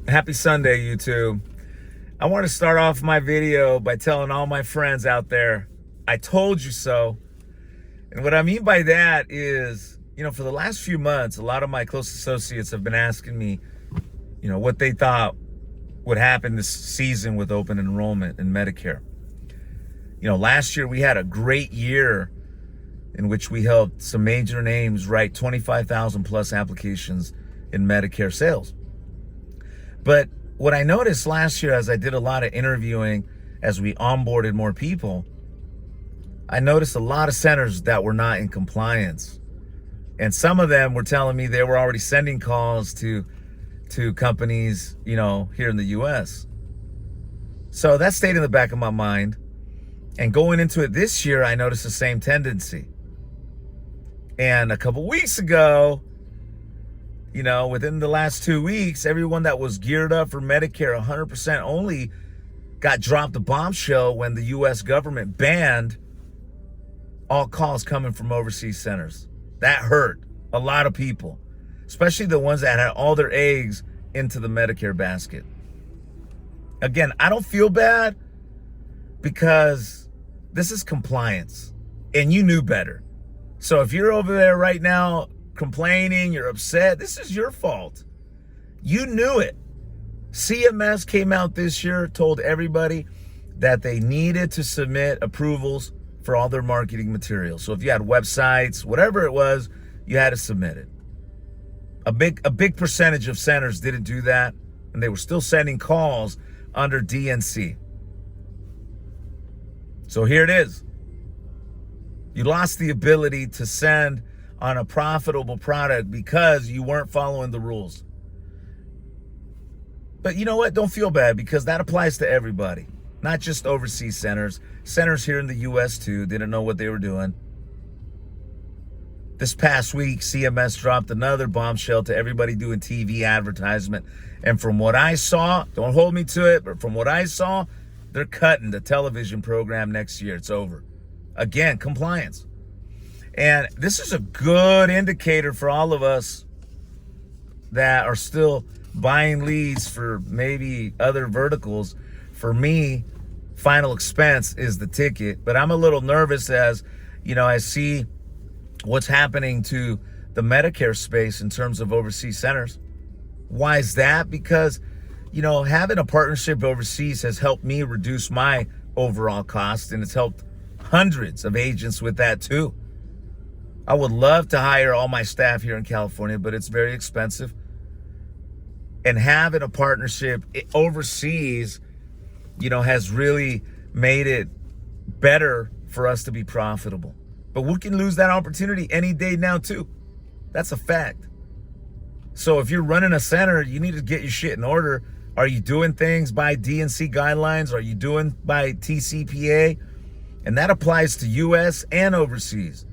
Happy Sunday, YouTube. I want to start off my video by telling all my friends out there, I told you so. And what I mean by that is, for the last few months, a lot of my close associates have been asking me, what they thought would happen this season with open enrollment in Medicare. Last year we had a great year in which we helped some major names write 25,000 plus applications in Medicare sales. But what I noticed last year as I did a lot of interviewing, as we onboarded more people, I noticed a lot of centers that were not in compliance. And some of them were telling me they were already sending calls to companies, here in the US. So that stayed in the back of my mind. And going into it this year, I noticed the same tendency. And a couple weeks ago, within the last 2 weeks, everyone that was geared up for Medicare 100% only got dropped a bombshell when the US government banned all calls coming from overseas centers. That hurt a lot of people, especially the ones that had all their eggs into the Medicare basket. Again, I don't feel bad because this is compliance and you knew better. So if you're over there right now complaining, you're upset, this is your fault. You knew it. CMS came out this year, told everybody that they needed to submit approvals for all their marketing materials. So if you had websites, whatever it was, you had to submit it. A big percentage of centers didn't do that, and they were still sending calls under DNC. So here it is. You lost the ability to send on a profitable product because you weren't following the rules. But you know what? Don't feel bad, because that applies to everybody, not just overseas centers. Centers here in the US too didn't know what they were doing. This past week, CMS dropped another bombshell to everybody doing TV advertisement. And from what I saw, don't hold me to it, but from what I saw, they're cutting the television program next year. It's over. Again, compliance. And this is a good indicator for all of us that are still buying leads for maybe other verticals. For me, final expense is the ticket, but I'm a little nervous as, I see what's happening to the Medicare space in terms of overseas centers. Why is that? Because, having a partnership overseas has helped me reduce my overall cost, and it's helped hundreds of agents with that too. I would love to hire all my staff here in California, but it's very expensive. And having a partnership overseas, has really made it better for us to be profitable. But we can lose that opportunity any day now too. That's a fact. So if you're running a center, you need to get your shit in order. Are you doing things by DNC guidelines? Are you doing by TCPA? And that applies to US and overseas.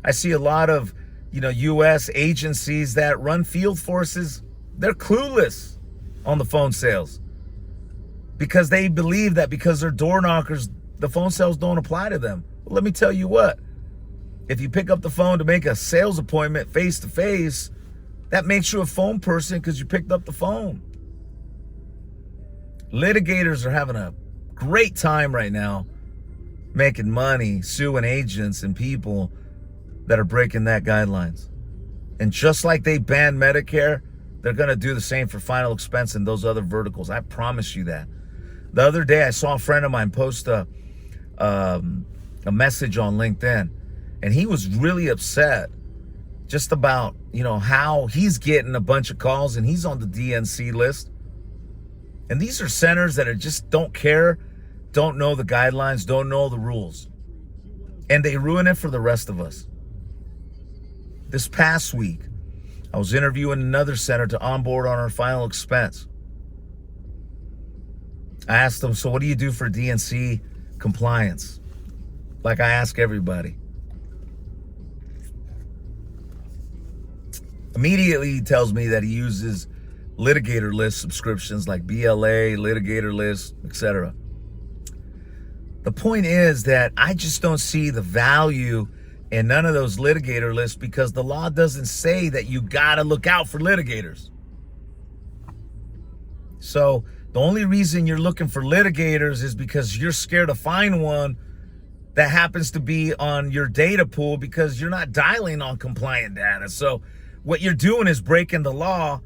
I see a lot of, US agencies that run field forces. They're clueless on the phone sales because they believe that because they're door knockers, the phone sales don't apply to them. Well, let me tell you what. If you pick up the phone to make a sales appointment face to face, that makes you a phone person because you picked up the phone. Litigators are having a great time right now making money, suing agents and people that are breaking that guidelines. And just like they banned Medicare, they're going to do the same for final expense and those other verticals. I promise you that. The other day, I saw a friend of mine post a message on LinkedIn, and he was really upset just about, how he's getting a bunch of calls and he's on the DNC list. And these are centers that just don't care, don't know the guidelines, don't know the rules. And they ruin it for the rest of us. This past week, I was interviewing another center to onboard on our final expense. I asked them, so what do you do for DNC compliance? Like I ask everybody. Immediately he tells me that he uses litigator list subscriptions like BLA, litigator list, etc. The point is that I just don't see the value in none of those litigator lists because the law doesn't say that you gotta look out for litigators. So the only reason you're looking for litigators is because you're scared to find one that happens to be on your data pool because you're not dialing on compliant data. So what you're doing is breaking the law,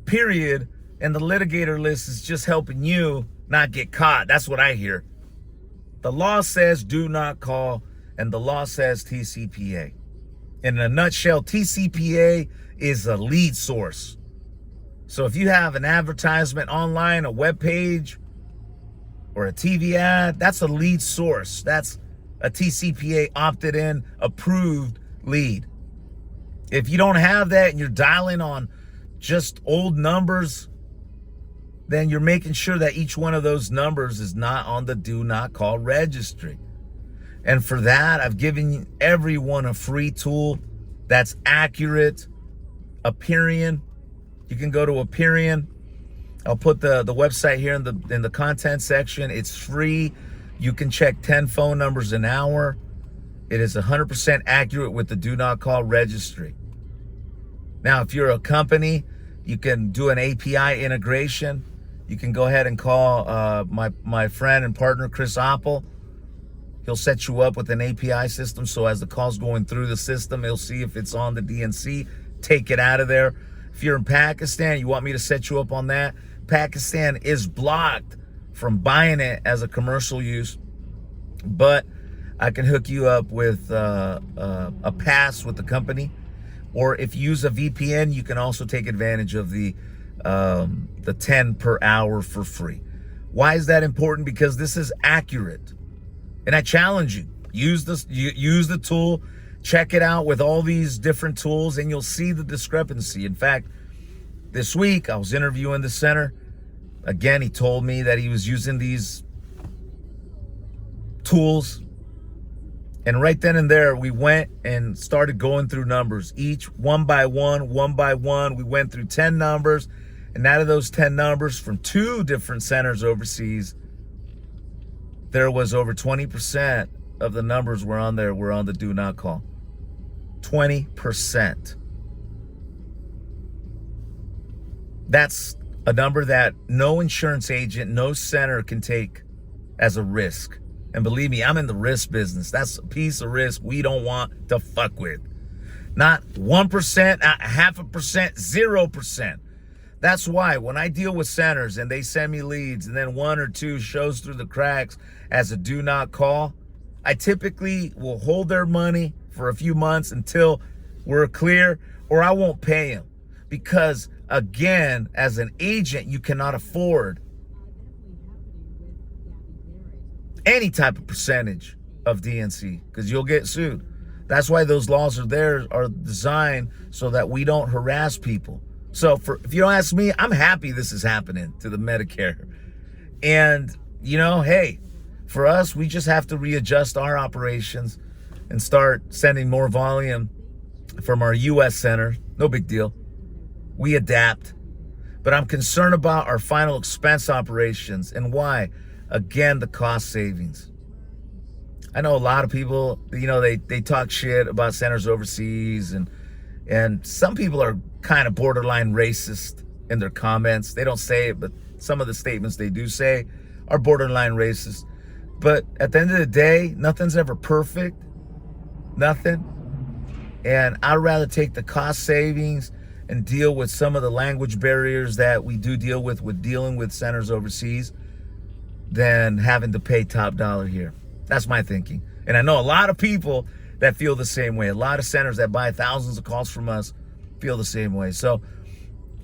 period. And the litigator list is just helping you not get caught. That's what I hear. The law says do not call, and the law says TCPA. In a nutshell, TCPA is a lead source. So if you have an advertisement online, a web page, or a TV ad, that's a lead source. That's a TCPA opted in, approved lead. If you don't have that and you're dialing on just old numbers, then you're making sure that each one of those numbers is not on the do not call registry. And for that, I've given everyone a free tool that's accurate. Aperion. You can go to Aperion. I'll put the website here in the content section. It's free. You can check 10 phone numbers an hour. It is 100% accurate with the do not call registry. Now, if you're a company, you can do an API integration. You can go ahead and call my friend and partner, Chris Oppel. He'll set you up with an API system. So as the call's going through the system, he'll see if it's on the DNC, take it out of there. If you're in Pakistan, you want me to set you up on that. Pakistan is blocked from buying it as a commercial use, but I can hook you up with a pass with the company. Or if you use a VPN, you can also take advantage of the 10 per hour for free. Why is that important? Because this is accurate. And I challenge you, use the tool, check it out with all these different tools, and you'll see the discrepancy. In fact, this week I was interviewing the center. Again, he told me that he was using these tools. And right then and there, we went and started going through numbers, each one by one. We went through 10 numbers. And out of those 10 numbers from 2 different centers overseas, there was over 20% of the numbers were on the do not call. 20%. That's a number that no insurance agent, no center can take as a risk. And believe me, I'm in the risk business. That's a piece of risk we don't want to fuck with. Not 1%, not 0.5%, 0%. That's why when I deal with centers and they send me leads and then 1 or 2 shows through the cracks as a do not call, I typically will hold their money for a few months until we're clear, or I won't pay them. Because again, as an agent, you cannot afford any type of percentage of DNC because you'll get sued. That's why those laws are designed so that we don't harass people. So if you don't ask me, I'm happy this is happening to the Medicare. And, hey, for us, we just have to readjust our operations and start sending more volume from our U.S. center. No big deal. We adapt. But I'm concerned about our final expense operations. And why? Again, the cost savings. I know a lot of people, they talk shit about centers overseas, and some people are kind of borderline racist in their comments. They don't say it, but some of the statements they do say are borderline racist. But at the end of the day, nothing's ever perfect. Nothing. And I'd rather take the cost savings and deal with some of the language barriers that we do deal with dealing with centers overseas than having to pay top dollar here. That's my thinking. And I know a lot of people that feel the same way. A lot of centers that buy thousands of calls from us feel the same way. So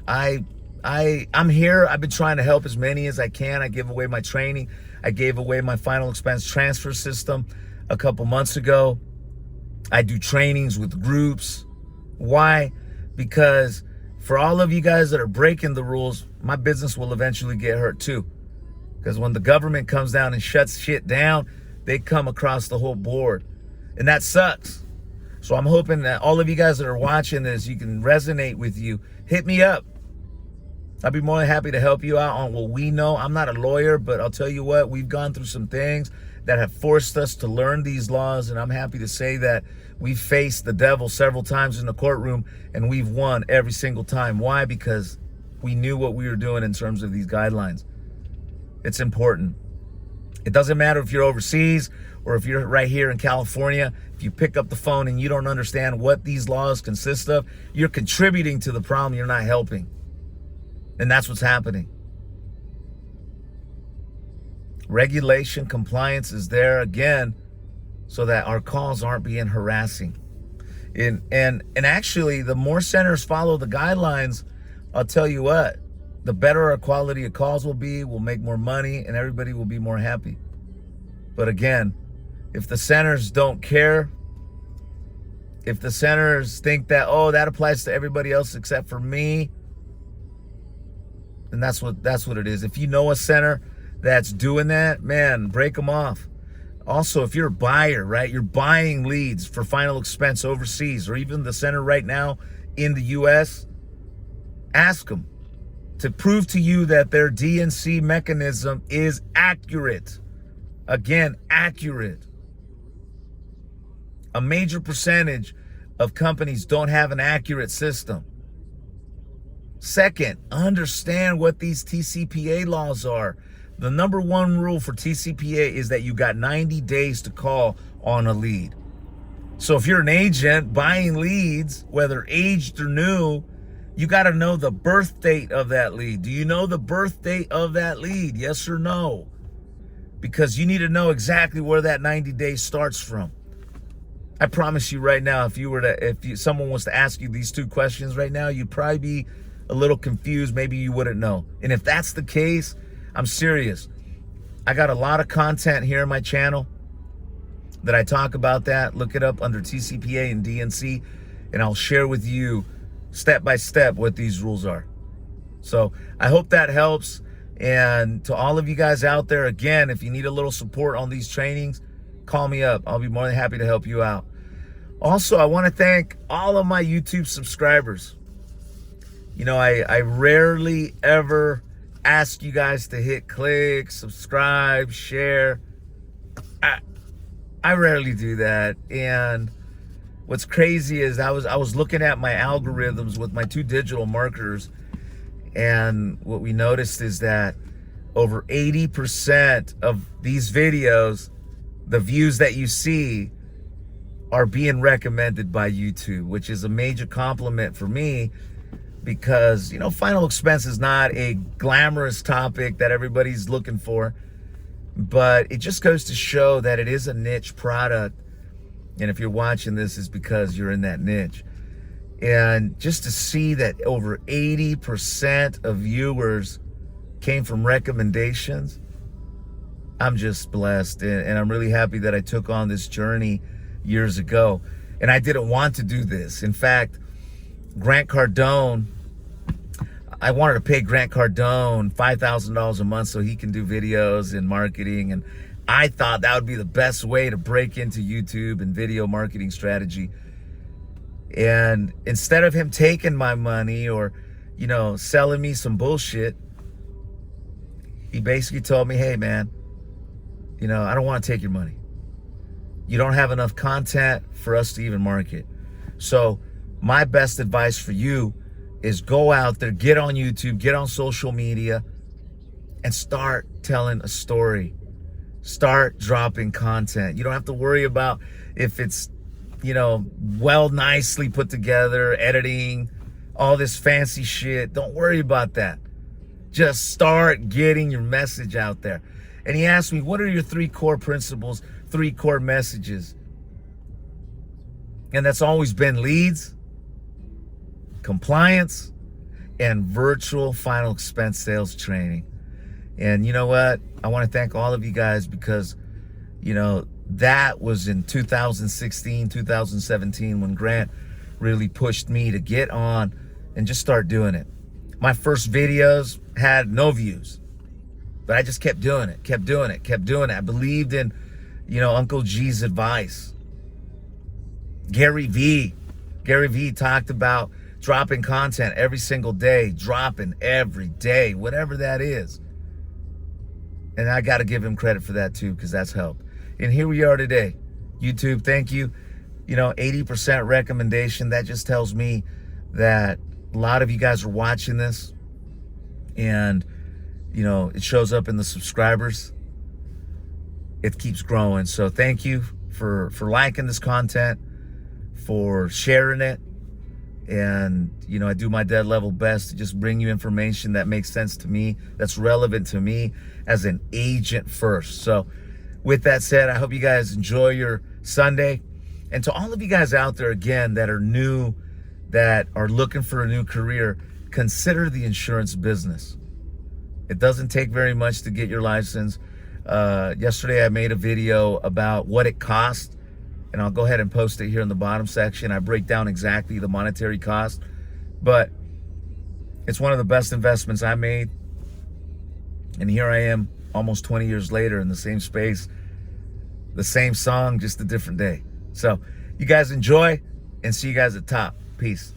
I'm here. I've been trying to help as many as I can. I give away my training. I gave away my final expense transfer system a couple months ago. I do trainings with groups. Why? Because for all of you guys that are breaking the rules, my business will eventually get hurt too. Because when the government comes down and shuts shit down, they come across the whole board. And that sucks. So I'm hoping that all of you guys that are watching this, you can resonate with you. Hit me up. I'd be more than happy to help you out on what we know. I'm not a lawyer, but I'll tell you what, we've gone through some things that have forced us to learn these laws. And I'm happy to say that we've faced the devil several times in the courtroom and we've won every single time. Why? Because we knew what we were doing in terms of these guidelines. It's important. It doesn't matter if you're overseas or if you're right here in California. If you pick up the phone and you don't understand what these laws consist of, you're contributing to the problem. You're not helping. And that's what's happening. Regulation, compliance is there again so that our calls aren't being harassing. And actually, the more centers follow the guidelines, I'll tell you what, the better our quality of calls will be, we'll make more money, and everybody will be more happy. But again, if the centers don't care, if the centers think that, oh, that applies to everybody else except for me, then that's what it is. If you know a center that's doing that, man, break them off. Also, if you're a buyer, right, you're buying leads for final expense overseas, or even the center right now in the US, ask them to prove to you that their DNC mechanism is accurate. Again, accurate. A major percentage of companies don't have an accurate system. Second, understand what these TCPA laws are. The number one rule for TCPA is that you got 90 days to call on a lead. So if you're an agent buying leads, whether aged or new, you got to know the birth date of that lead. Do you know the birth date of that lead? Yes or no? Because you need to know exactly where that 90 days starts from. I promise you right now, if someone was to ask you these two questions right now, you'd probably be a little confused. Maybe you wouldn't know. And if that's the case, I'm serious. I got a lot of content here on my channel that I talk about that. Look it up under TCPA and DNC, and I'll share with you step by step what these rules are. So I hope that helps. And to all of you guys out there, again, if you need a little support on these trainings, call me up. I'll be more than happy to help you out. Also, I want to thank all of my YouTube subscribers. You know, I rarely ever ask you guys to hit click, subscribe, share. I rarely do that. And what's crazy is I was looking at my algorithms with my 2 digital marketers, and what we noticed is that over 80% of these videos, the views that you see, are being recommended by YouTube, which is a major compliment for me, because, you know, final expense is not a glamorous topic that everybody's looking for, but it just goes to show that it is a niche product. And if you're watching this, it's because you're in that niche. And just to see that over 80% of viewers came from recommendations, I'm just blessed. And I'm really happy that I took on this journey years ago. And I didn't want to do this. In fact, Grant Cardone, I wanted to pay Grant Cardone $5,000 a month so he can do videos and marketing. And I thought that would be the best way to break into YouTube and video marketing strategy. And instead of him taking my money or, you know, selling me some bullshit, he basically told me, hey, man, you know, I don't want to take your money. You don't have enough content for us to even market. So my best advice for you is go out there, get on YouTube, get on social media, and start telling a story. Start dropping content. You don't have to worry about if it's, you know, nicely put together, editing, all this fancy shit. Don't worry about that. Just start getting your message out there. And he asked me, what are your 3 core principles, 3 core messages? And that's always been leads, compliance, and virtual final expense sales training. And you know what? I want to thank all of you guys, because, you know, that was in 2016, 2017 when Grant really pushed me to get on and just start doing it. My first videos had no views, but I just kept doing it, kept doing it, kept doing it. I believed in, you know, Uncle G's advice. Gary V talked about dropping content every single day, dropping every day, whatever that is. And I got to give him credit for that too, because that's helped. And here we are today. YouTube, thank you. You know, 80% recommendation. That just tells me that a lot of you guys are watching this. and you know, it shows up in the subscribers. It keeps growing. So thank you for liking this content, for sharing it. And you know, I do my dead level best to just bring you information that makes sense to me, that's relevant to me as an agent first. So with that said, I hope you guys enjoy your Sunday. And to all of you guys out there, again, that are new, that are looking for a new career, consider the insurance business. It doesn't take very much to get your license. Yesterday I made a video about what it cost, and I'll go ahead and post it here in the bottom section. I break down exactly the monetary cost, but it's one of the best investments I made. And here I am almost 20 years later in the same space, the same song, just a different day. So you guys enjoy, and see you guys at top. Peace.